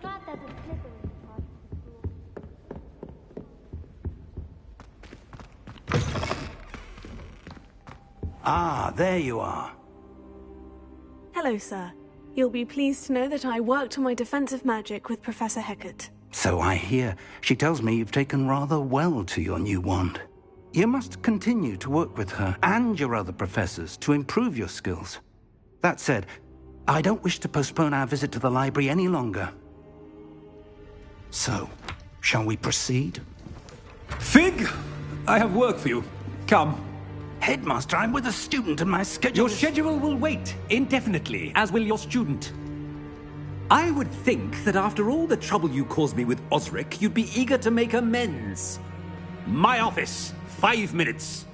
glad there's a slipper in the part of the floor. Ah, there you are. Hello, sir. You'll be pleased to know that I worked on my defensive magic with Professor Hecat. So I hear. She tells me you've taken rather well to your new wand. You must continue to work with her and your other professors to improve your skills. That said, I don't wish to postpone our visit to the library any longer. So, shall we proceed? Fig! I have work for you. Come. Headmaster, I'm with a student and my schedule Your schedule will wait indefinitely, as will your student. I would think that after all the trouble you caused me with Osric, you'd be eager to make amends. My office, 5 minutes.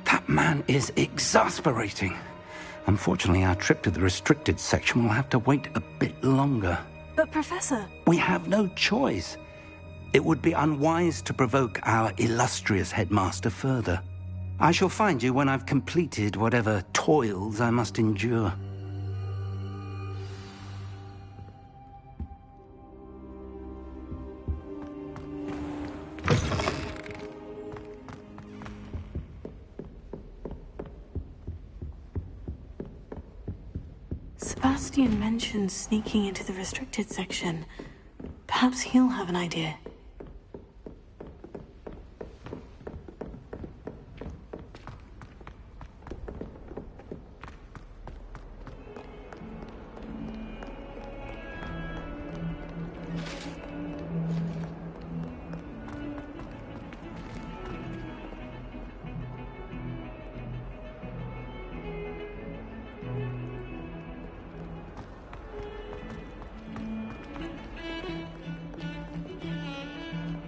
That man is exasperating. Unfortunately, our trip to the restricted section will have to wait a bit longer. But, Professor... We have no choice. It would be unwise to provoke our illustrious headmaster further. I shall find you when I've completed whatever toils I must endure. Sebastian mentioned sneaking into the restricted section. Perhaps he'll have an idea.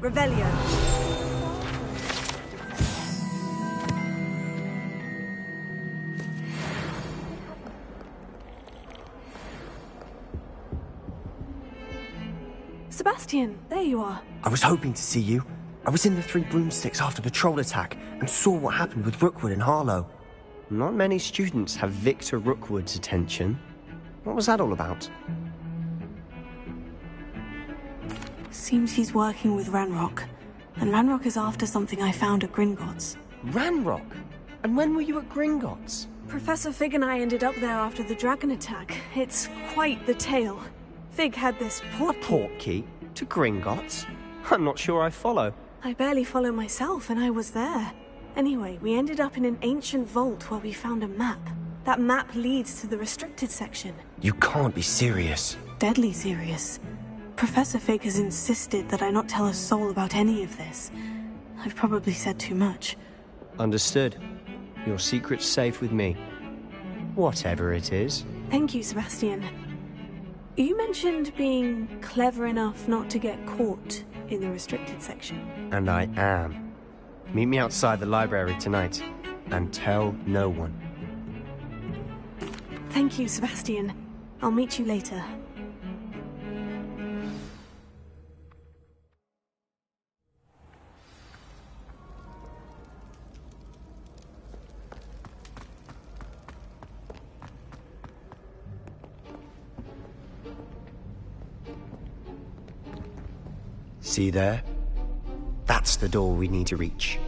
Revelio. Sebastian, there you are. I was hoping to see you. I was in the Three Broomsticks after the troll attack and saw what happened with Rookwood and Harlow. Not many students have Victor Rookwood's attention. What was that all about? Seems he's working with Ranrock. And Ranrock is after something I found at Gringotts. Ranrock? And when were you at Gringotts? Professor Fig and I ended up there after the dragon attack. It's quite the tale. Fig had this portkey to Gringotts? I'm not sure I follow. I barely follow myself, and I was there. Anyway, we ended up in an ancient vault where we found a map. That map leads to the restricted section. You can't be serious. Deadly serious. Professor Fig has insisted that I not tell a soul about any of this. I've probably said too much. Understood. Your secret's safe with me. Whatever it is. Thank you, Sebastian. You mentioned being clever enough not to get caught in the restricted section. And I am. Meet me outside the library tonight, and tell no one. Thank you, Sebastian. I'll meet you later. See there? That's the door we need to reach.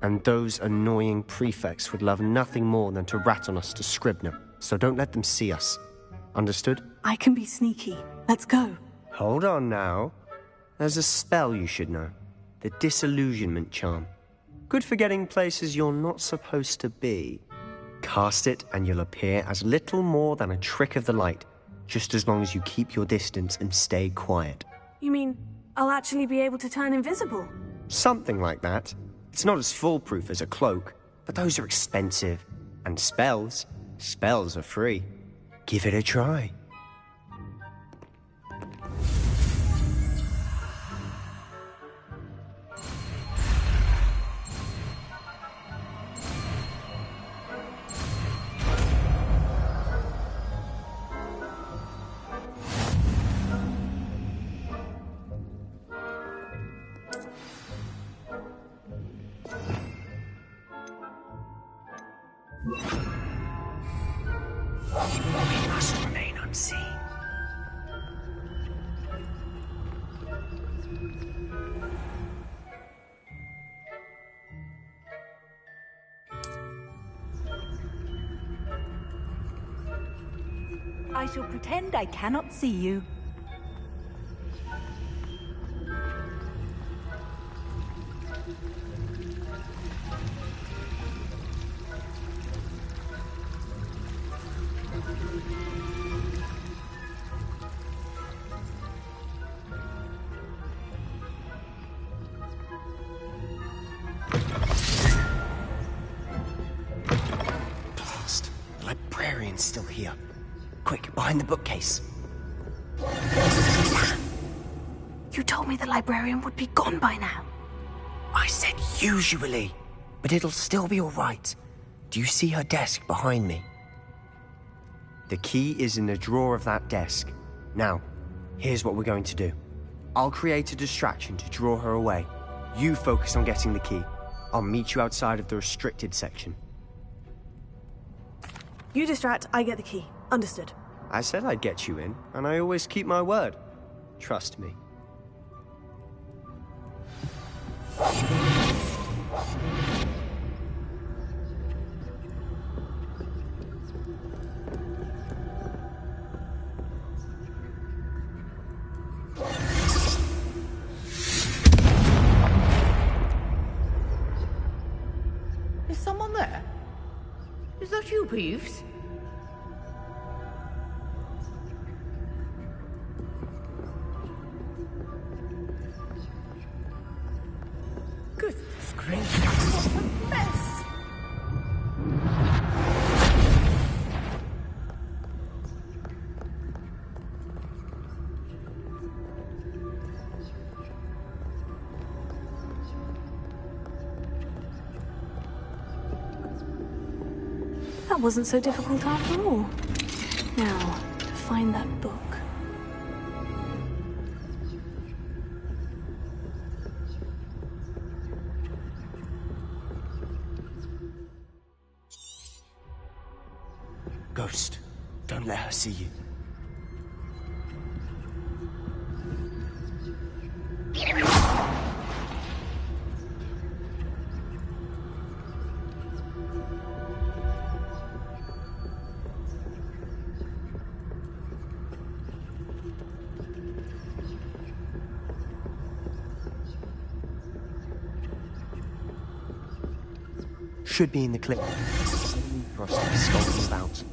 And those annoying prefects would love nothing more than to rat on us to Scribner, so don't let them see us. Understood? I can be sneaky. Let's go. Hold on now. There's a spell you should know. The Disillusionment Charm. Good for getting places you're not supposed to be. Cast it and you'll appear as little more than a trick of the light, just as long as you keep your distance and stay quiet. You mean I'll actually be able to turn invisible? Something like that. It's not as foolproof as a cloak, but those are expensive. And spells are free. Give it a try. I shall pretend I cannot see you. Blast. The librarian's still here. Quick, behind the bookcase. You told me the librarian would be gone by now. I said usually, but it'll still be all right. Do you see her desk behind me? The key is in the drawer of that desk. Now, here's what we're going to do. I'll create a distraction to draw her away. You focus on getting the key. I'll meet you outside of the restricted section. You distract, I get the key. Understood. I said I'd get you in, and I always keep my word. Trust me. Is someone there? Is that you, Peeves? Goodness gracious, what a mess! That wasn't so difficult after all. Now, to find that book. Ghost, don't let her see you. Should be in the clip. For us to be skulking about.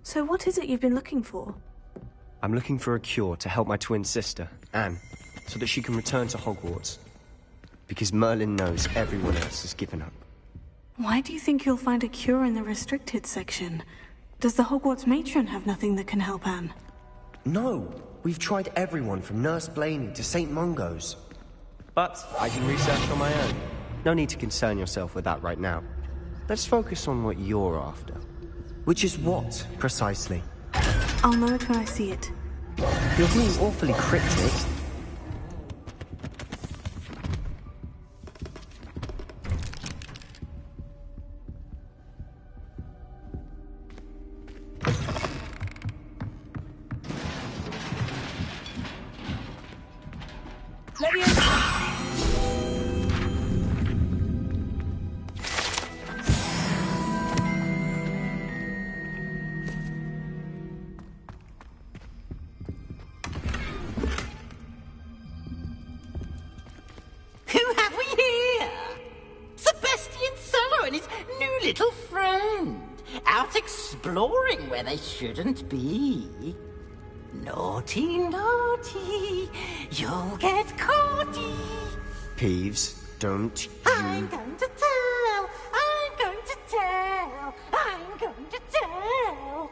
So what is it you've been looking for? I'm looking for a cure to help my twin sister, Anne, so that she can return to Hogwarts. Because Merlin knows everyone else has given up. Why do you think you'll find a cure in the restricted section? Does the Hogwarts matron have nothing that can help Anne? No, we've tried everyone from Nurse Blaney to St. Mungo's. But I can research on my own. No need to concern yourself with that right now. Let's focus on what you're after. Which is what, precisely? I'll know it when I see it. You're being awfully cryptic. Little friend, out exploring where they shouldn't be. Naughty, naughty, you'll get caughty. Peeves, don't you... I'm going to tell, I'm going to tell, I'm going to tell.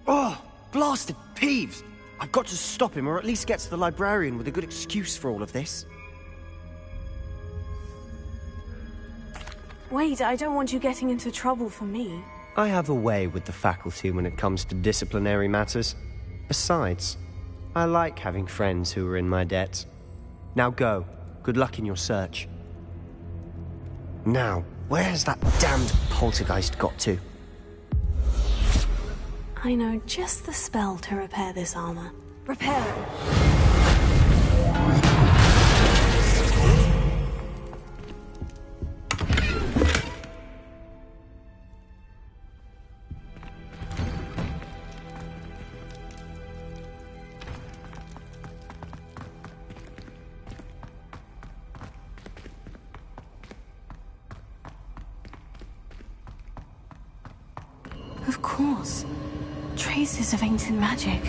Oh, blasted Peeves! I've got to stop him, or at least get to the librarian with a good excuse for all of this. Wait, I don't want you getting into trouble for me. I have a way with the faculty when it comes to disciplinary matters. Besides, I like having friends who are in my debt. Now go. Good luck in your search. Now, where's that damned poltergeist got to? I know just the spell to repair this armor. Repair it. course. Traces of ancient magic.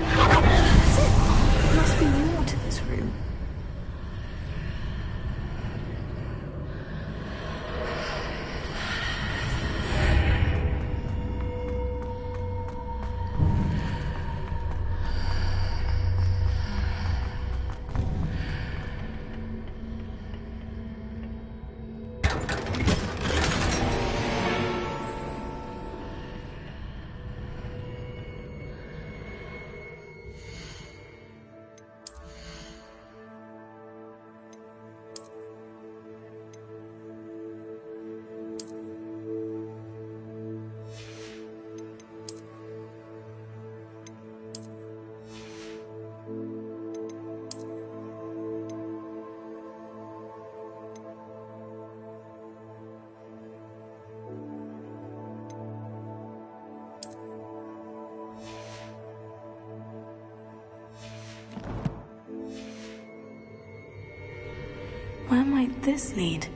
That's it. There must be more to this room. Where might this lead?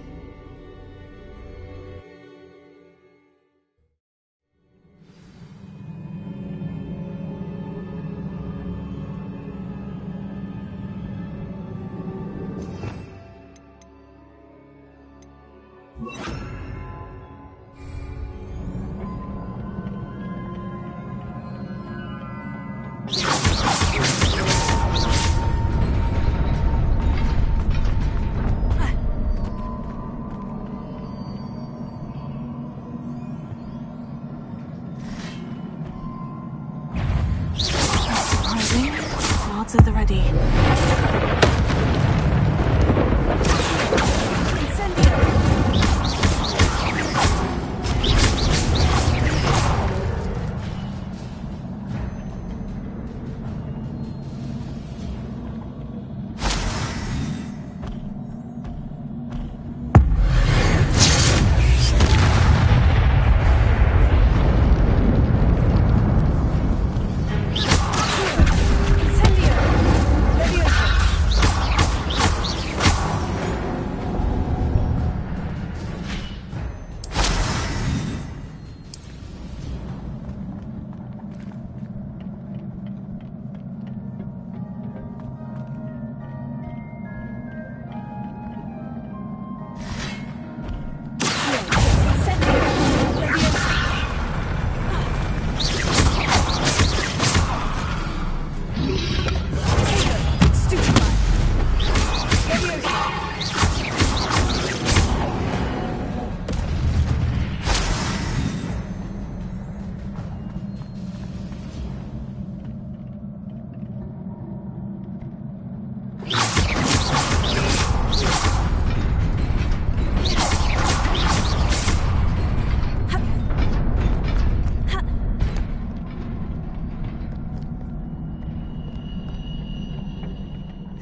Cards at the ready.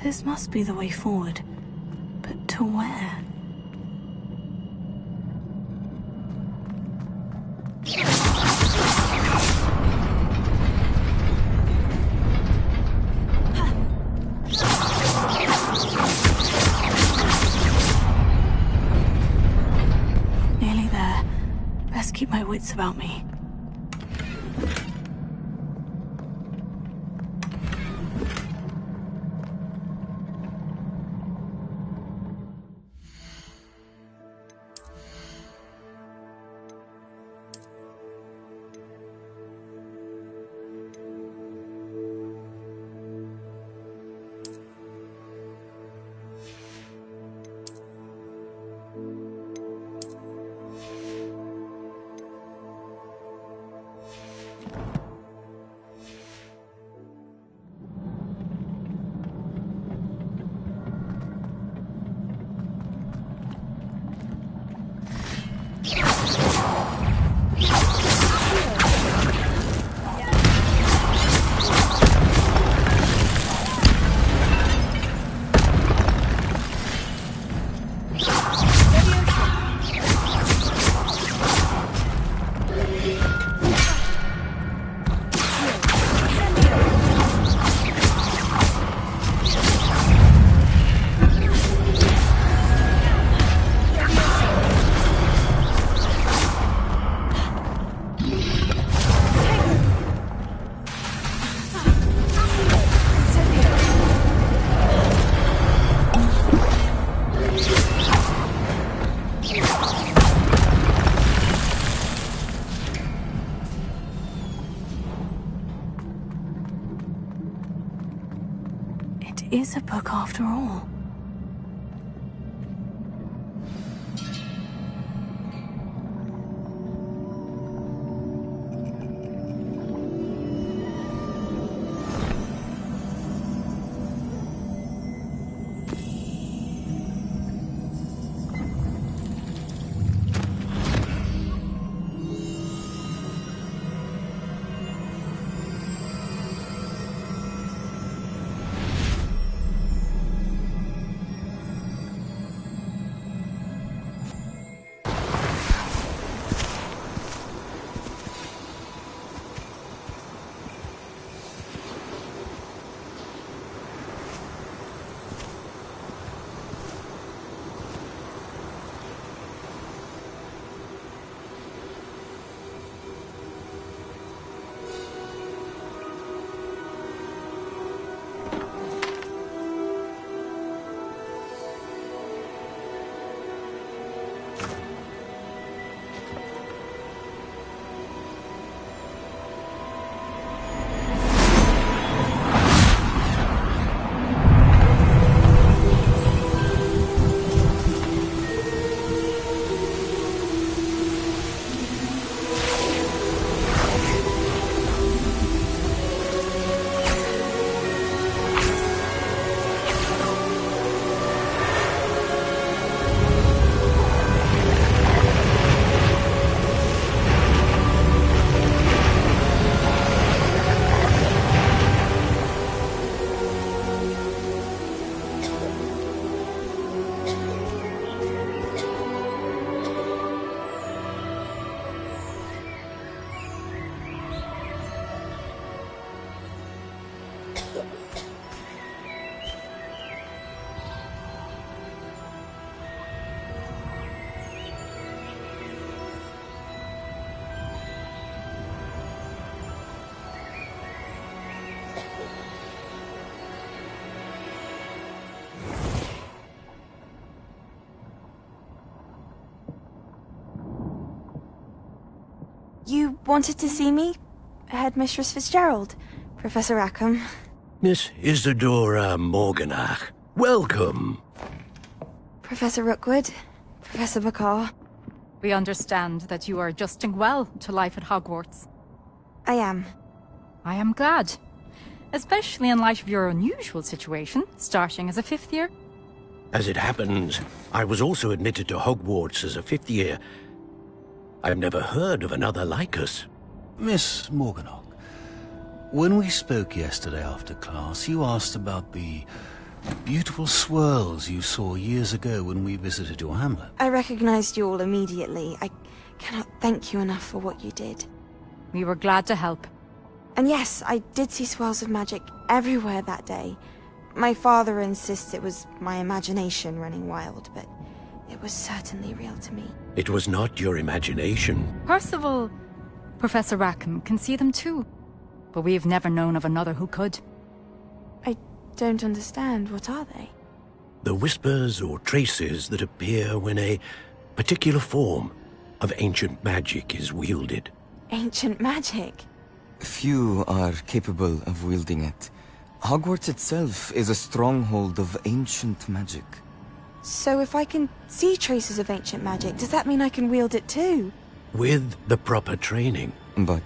This must be the way forward. But to where? Nearly there. Best keep my wits about me. It is a book after all. You wanted to see me? Headmistress Fitzgerald? Professor Rackham? Miss Isadora Morganach, welcome. Professor Rookwood? Professor Bakar? We understand that you are adjusting well to life at Hogwarts. I am. I am glad. Especially in light of your unusual situation, starting as a fifth year. As it happens, I was also admitted to Hogwarts as a fifth year. I've never heard of another like us. Miss Morganach, when we spoke yesterday after class, you asked about the beautiful swirls you saw years ago when we visited your hamlet. I recognized you all immediately. I cannot thank you enough for what you did. We were glad to help. And yes, I did see swirls of magic everywhere that day. My father insists it was my imagination running wild, but it was certainly real to me. It was not your imagination. Percival, Professor Rackham can see them too. But we've never known of another who could. I don't understand. What are they? The whispers or traces that appear when a particular form of ancient magic is wielded. Ancient magic? Few are capable of wielding it. Hogwarts itself is a stronghold of ancient magic. So if I can see traces of ancient magic, does that mean I can wield it too? With the proper training. But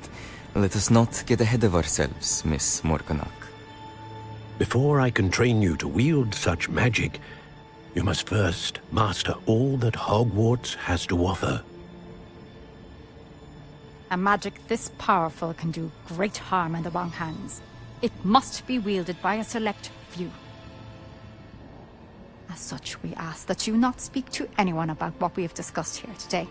let us not get ahead of ourselves, Miss Morganach. Before I can train you to wield such magic, you must first master all that Hogwarts has to offer. A magic this powerful can do great harm in the wrong hands. It must be wielded by a select few. As such, we ask that you not speak to anyone about what we have discussed here today.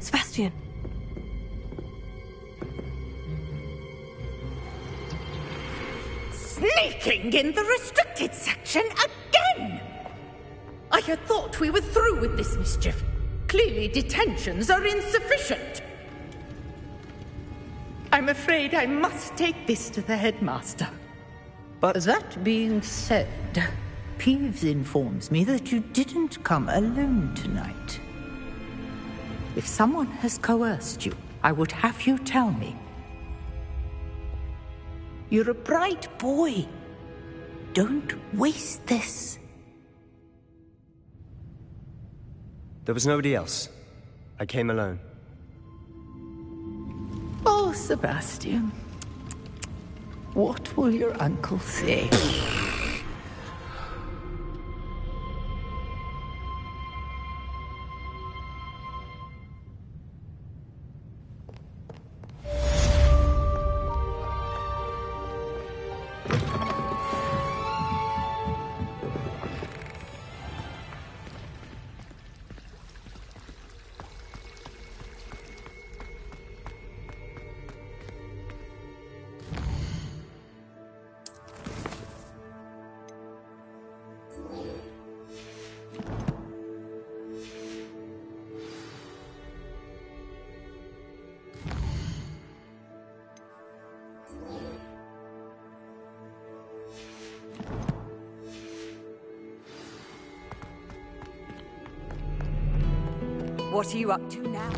Sebastian. Sneaking in the restricted section again! I had thought we were through with this mischief. Clearly detentions are insufficient. I'm afraid I must take this to the headmaster. But That being said, Peeves informs me that you didn't come alone tonight. If someone has coerced you, I would have you tell me. You're a bright boy. Don't waste this. there was nobody else. I came alone. Oh, Sebastian. What will your uncle say? What are you up to now?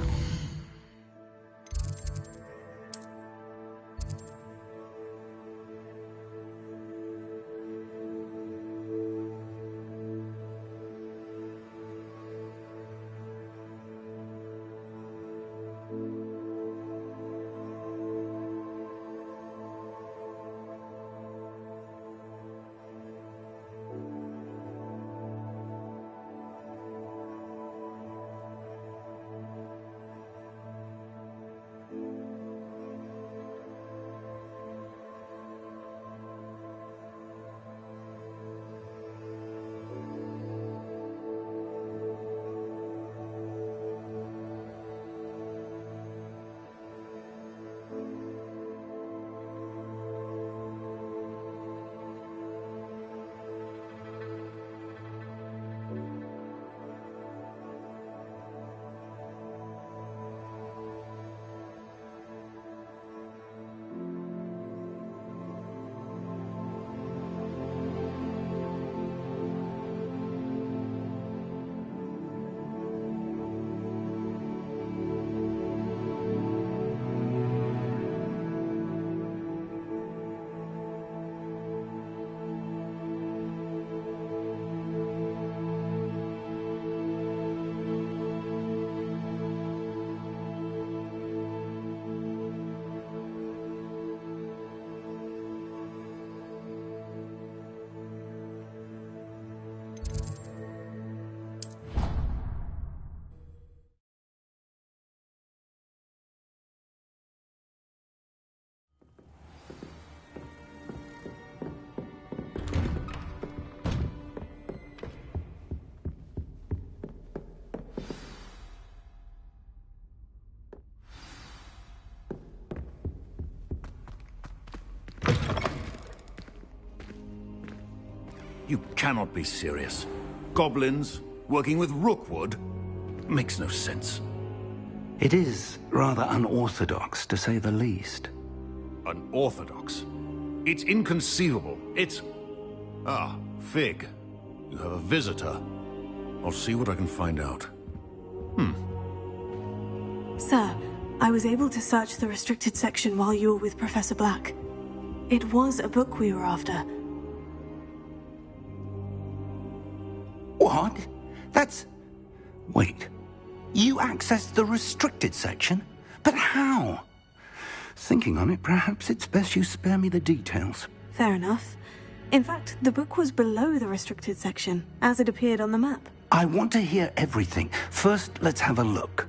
You cannot be serious. Goblins working with Rookwood? Makes no sense. It is rather unorthodox, to say the least. Unorthodox? It's inconceivable. It's... Ah, Fig. You have a visitor. I'll see what I can find out. Sir, I was able to search the restricted section while you were with Professor Black. It was a book we were after. What? That's... Wait. You accessed the restricted section? But how? Thinking on it, perhaps it's best you spare me the details. Fair enough. In fact, the book was below the restricted section, as it appeared on the map. I want to hear everything. First, let's have a look.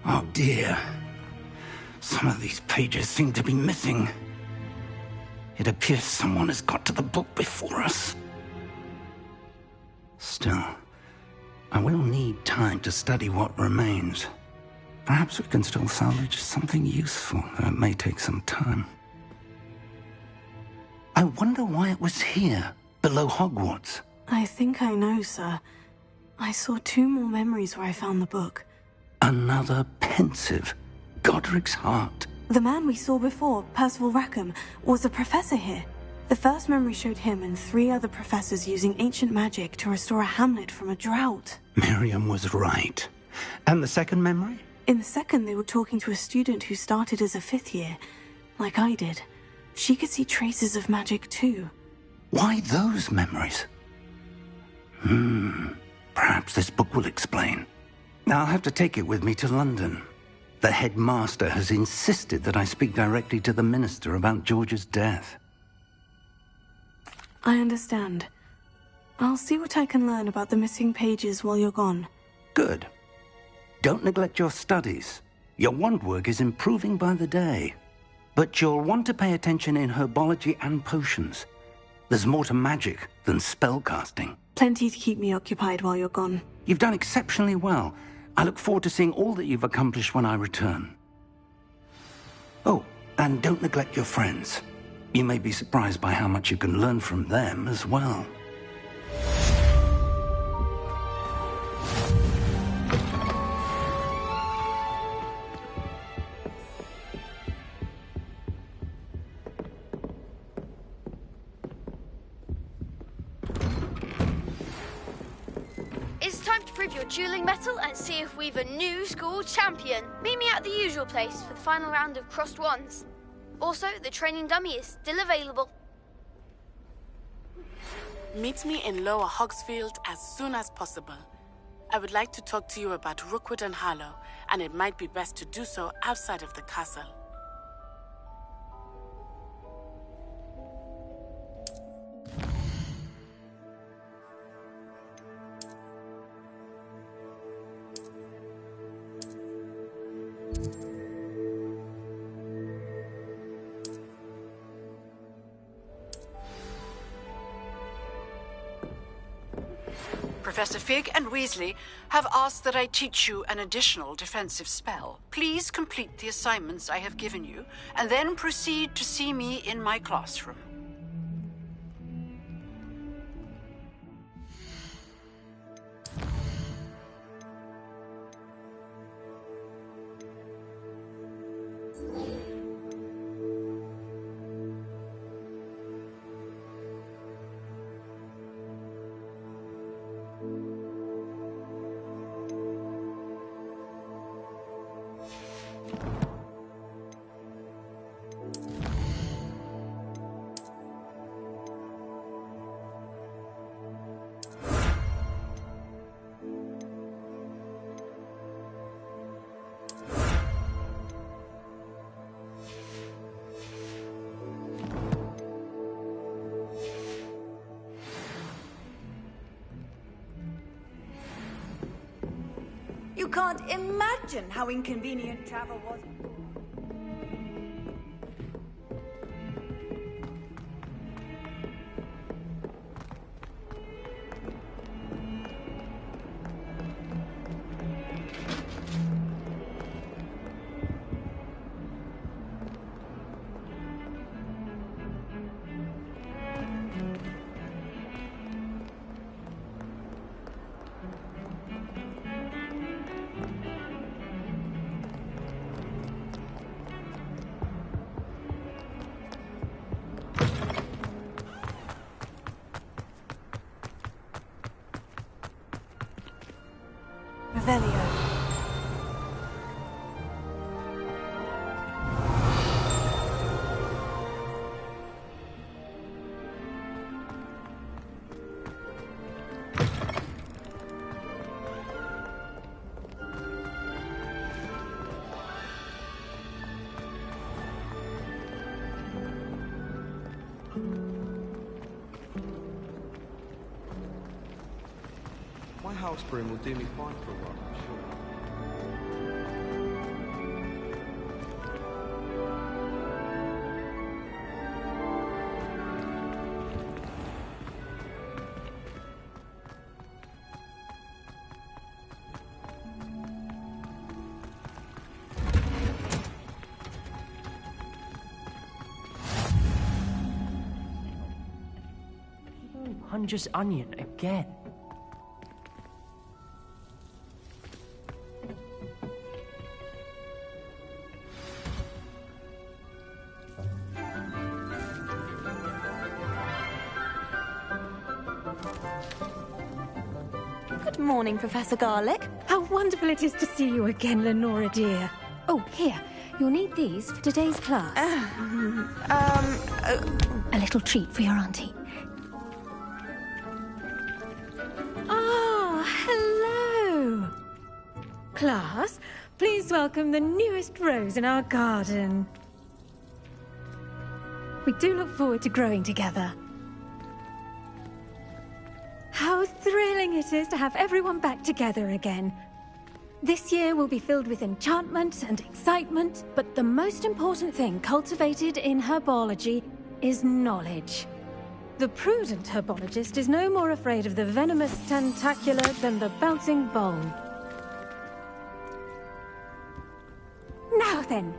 Oh dear. Some of these pages seem to be missing. It appears someone has got to the book before us. Still, I will need time to study what remains. Perhaps we can still salvage something useful, though it may take some time. I wonder why it was here, below Hogwarts. I think I know, sir. I saw 2 more memories where I found the book. Another pensive. Godric's heart. The man we saw before, Percival Rackham, was a professor here. The first memory showed him and 3 other professors using ancient magic to restore a hamlet from a drought. Miriam was right. And the second memory? In the second, they were talking to a student who started as a 5th year, like I did. She could see traces of magic too. Why those memories? Perhaps this book will explain. I'll have to take it with me to London. The headmaster has insisted that I speak directly to the minister about George's death. I understand. I'll see what I can learn about the missing pages while you're gone. Good. Don't neglect your studies. Your wand work is improving by the day. But you'll want to pay attention in herbology and potions. There's more to magic than spellcasting. Plenty to keep me occupied while you're gone. You've done exceptionally well. I look forward to seeing all that you've accomplished when I return. Oh, and don't neglect your friends. You may be surprised by how much you can learn from them as well. It's time to prove your dueling mettle and see if we've a new school champion. Meet me at the usual place for the final round of crossed wands. Also, the training dummy is still available. Meet me in Lower Hogsfield as soon as possible. I would like to talk to you about Rookwood and Harlow, and it might be best to do so outside of the castle. Professor Fig and Weasley have asked that I teach you an additional defensive spell. Please complete the assignments I have given you, and then proceed to see me in my classroom. You can't imagine how inconvenient travel was. Revelio. My house broom will do me fine for a while, I'm sure. Hunger's onion again. Good morning, Professor Garlick. How wonderful it is to see you again, Lenora dear. Oh, here. You'll need these for today's class. A little treat for your auntie. Ah, hello. Class, please welcome the newest rose in our garden. We do look forward to growing together. How thrilling it is to have everyone back together again. This year will be filled with enchantment and excitement, but the most important thing cultivated in herbology is knowledge. The prudent herbologist is no more afraid of the venomous tentacula than the bouncing bowl. Now then,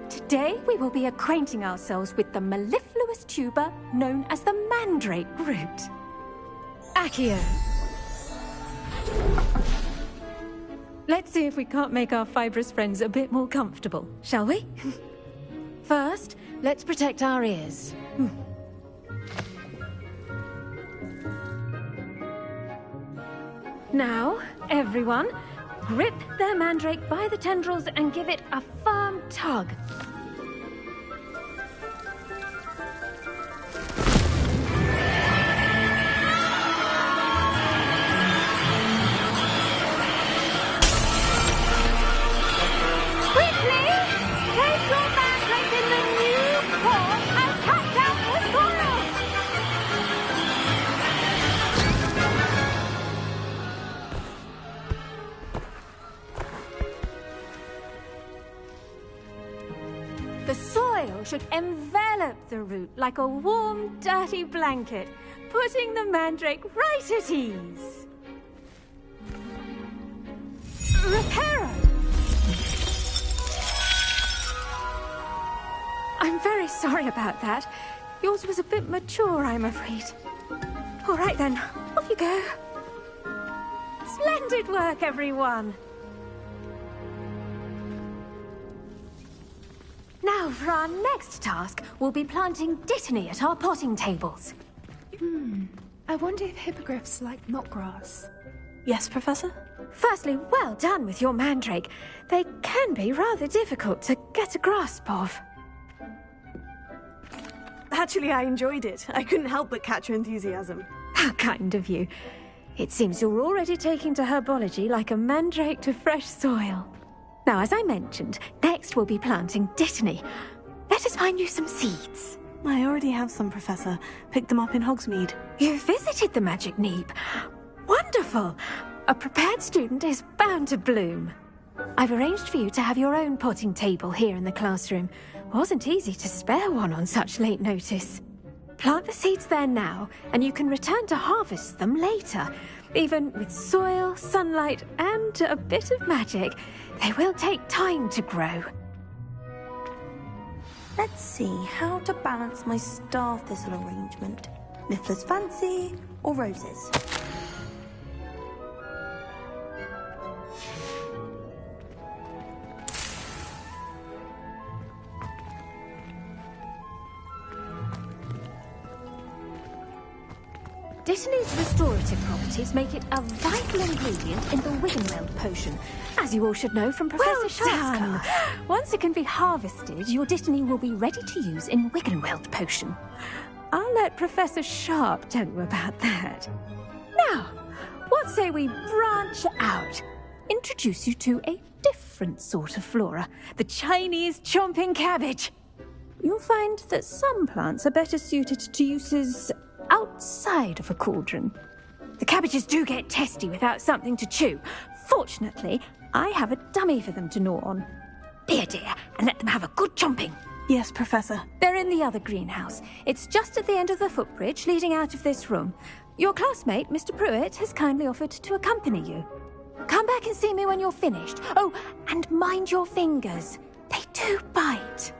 today we will be acquainting ourselves with the mellifluous tuber known as the mandrake root. Accio. Let's see if we can't make our fibrous friends a bit more comfortable, shall we? First, let's protect our ears. Now, everyone, grip their mandrake by the tendrils and give it a firm tug. The soil should envelop the root like a warm, dirty blanket, putting the mandrake right at ease. Reparo! I'm very sorry about that. Yours was a bit mature, I'm afraid. All right then, off you go. Splendid work, everyone! Now, for our next task, we'll be planting dittany at our potting tables. I wonder if hippogriffs like knotgrass. Yes, Professor? Firstly, well done with your mandrake. They can be rather difficult to get a grasp of. Actually, I enjoyed it. I couldn't help but catch your enthusiasm. How kind of you. It seems you're already taking to herbology like a mandrake to fresh soil. Now, as I mentioned, next we'll be planting dittany. Let us find you some seeds. I already have some, Professor. Picked them up in Hogsmeade. You visited the Magic Neep. Wonderful! A prepared student is bound to bloom. I've arranged for you to have your own potting table here in the classroom. Wasn't easy to spare one on such late notice. Plant the seeds there now, and you can return to harvest them later. Even with soil, sunlight, and a bit of magic, they will take time to grow. Let's see how to balance my star thistle arrangement. Mifflin's fancy or roses? Dittany's restorative properties make it a vital ingredient in the Wiggenweld potion, as you all should know from Professor Sharp's class. Once it can be harvested, your dittany will be ready to use in Wiggenweld potion. I'll let Professor Sharp tell you about that. Now, what say we branch out? Introduce you to a different sort of flora, the Chinese chomping cabbage. You'll find that some plants are better suited to uses outside of a cauldron. The cabbages do get testy without something to chew. Fortunately, I have a dummy for them to gnaw on. Here, dear, and let them have a good chomping. Yes, Professor. They're in the other greenhouse. It's just at the end of the footbridge leading out of this room. Your classmate, Mr. Pruitt, has kindly offered to accompany you. Come back and see me when you're finished. Oh, and mind your fingers. They do bite.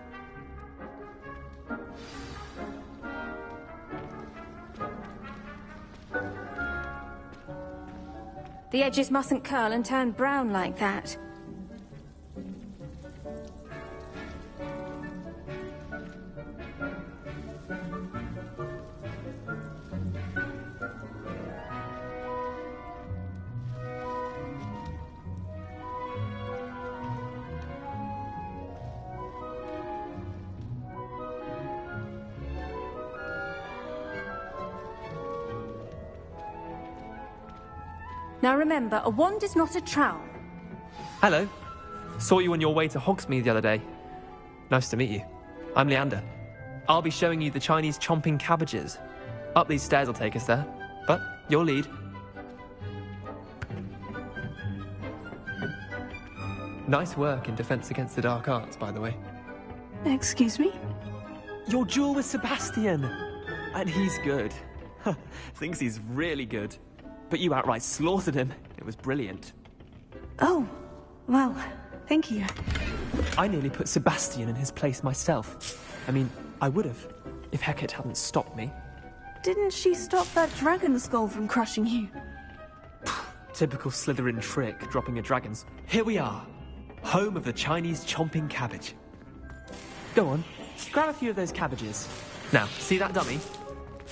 The edges mustn't curl and turn brown like that. Now remember, a wand is not a trowel. Hello. Saw you on your way to Hogsmeade the other day. Nice to meet you. I'm Leander. I'll be showing you the Chinese chomping cabbages. Up these stairs will take us there, but your lead. Nice work in Defense Against the Dark Arts, by the way. Excuse me? Your duel with Sebastian! And he's good. Thinks he's really good. But you outright slaughtered him. It was brilliant. Oh, well, thank you. I nearly put Sebastian in his place myself. I mean, I would have, if Hecate hadn't stopped me. Didn't she stop that dragon skull from crushing you? Typical Slytherin trick, dropping a dragon's. Here we are, home of the Chinese chomping cabbage. Go on, grab a few of those cabbages. Now, see that dummy?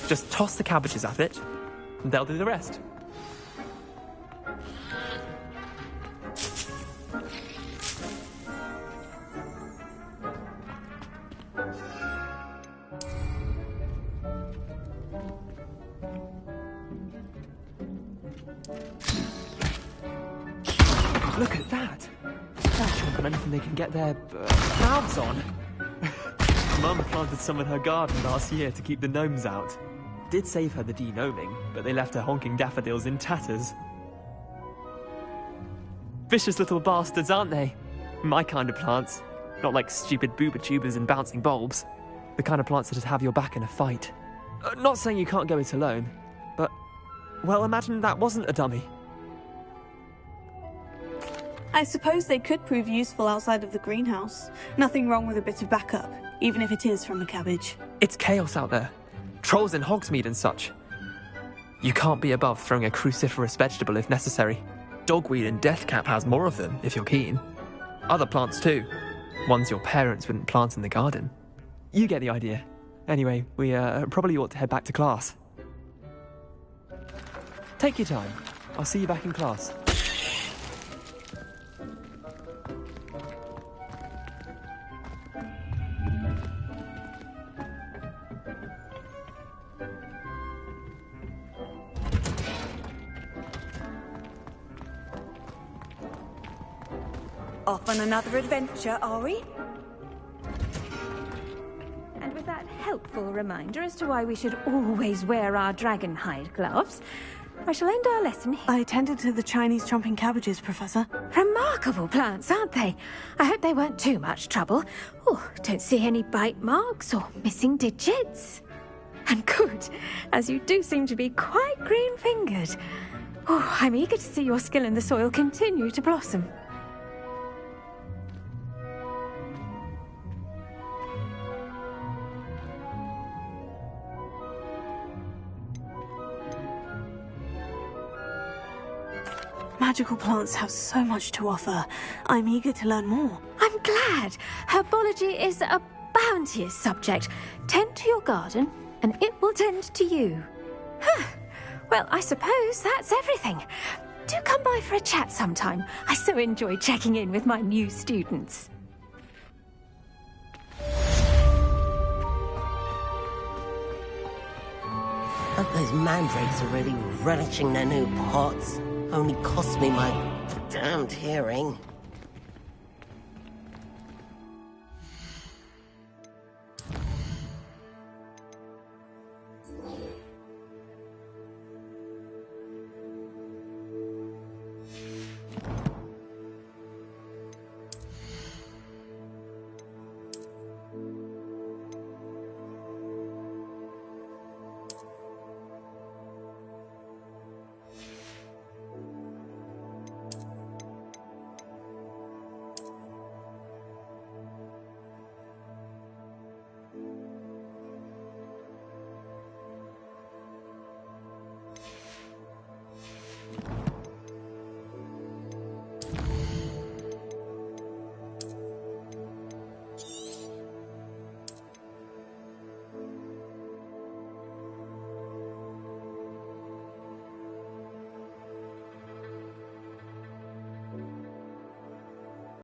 Just toss the cabbages at it, and they'll do the rest. Look at that! They're chomping anything they can get their mouths on. Mum planted some in her garden last year to keep the gnomes out. Did save her the de-gnoming, but they left her honking daffodils in tatters. Vicious little bastards, aren't they? My kind of plants. Not like stupid booba tubers and bouncing bulbs. The kind of plants that'd have your back in a fight. Not saying you can't go it alone, but... well, imagine that wasn't a dummy. I suppose they could prove useful outside of the greenhouse. Nothing wrong with a bit of backup, even if it is from a cabbage. It's chaos out there. Trolls in Hogsmeade and such. You can't be above throwing a cruciferous vegetable if necessary. Dogweed and deathcap has more of them, if you're keen. Other plants too. Ones your parents wouldn't plant in the garden. You get the idea. Anyway, we probably ought to head back to class. Take your time. I'll see you back in class. Off on another adventure, are we? And with that helpful reminder as to why we should always wear our dragon hide gloves, I shall end our lesson here. I tended to the Chinese chomping cabbages, Professor. Remarkable plants, aren't they? I hope they weren't too much trouble. Oh, don't see any bite marks or missing digits. And good, as you do seem to be quite green-fingered. Oh, I'm eager to see your skill in the soil continue to blossom. Magical plants have so much to offer. I'm eager to learn more. I'm glad. Herbology is a bounteous subject. Tend to your garden, and it will tend to you. Well, I suppose that's everything. Do come by for a chat sometime. I so enjoy checking in with my new students. Hope those mandrakes are really relishing their new pots. Only cost me my damned hearing.